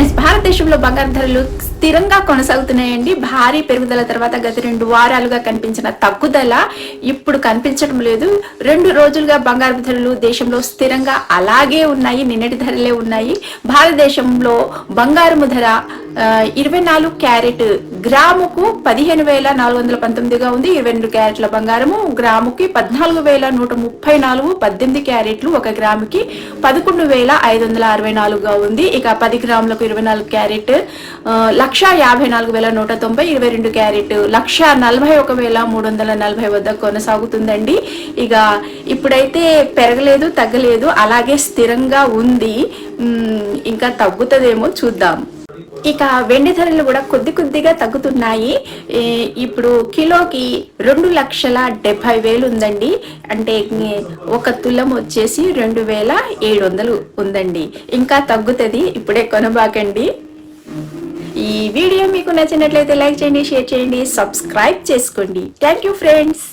Friends, భారతదేశంలో బంగారు ధరలు స్థిరంగా కొనసాగుతున్నాయండి. భారీ పెరుగుదల తర్వాత గత 2 వారాలుగా కనిపించిన తగ్గుదల ఇప్పుడు కనిపించడం లేదు. 2 రోజులుగా బంగారు ధరలు దేశంలో స్థిరంగా అలాగే ఉన్నాయి, నిన్నటి ధరలే ఉన్నాయి. భారతదేశంలో బంగారము ధర 24 క్యారెట్ గ్రాముకు 15,419గా ఉంది. 22 క్యారెట్ల బంగారము గ్రాముకి 14,134, 18 క్యారెట్లు 1 గ్రాముకి 11,564గా ఉంది. ఇక 10 గ్రాములకు 24 క్యారెట్ 1,54,190, 22 క్యారెట్ 1,41,340 వద్ద కొనసాగుతుందండి. ఇక ఇప్పుడైతే పెరగలేదు, తగ్గలేదు, అలాగే స్థిరంగా ఉంది. ఇంకా తగ్గుతుందేమో చూద్దాం. ఇక వెండి ధరలు కూడా కొద్దిగా తగ్గుతున్నాయి. ఇప్పుడు కిలోకి 2,70,000 ఉందండి. అంటే 1 తులం వచ్చేసి 2,700 ఉందండి. ఇంకా తగ్గుతుంది, ఇప్పుడే కొనబాకండి. ఈ వీడియో మీకు నచ్చినట్లయితే లైక్ చేయండి, షేర్ చేయండి, సబ్స్క్రైబ్ చేసుకోండి. Thank you friends.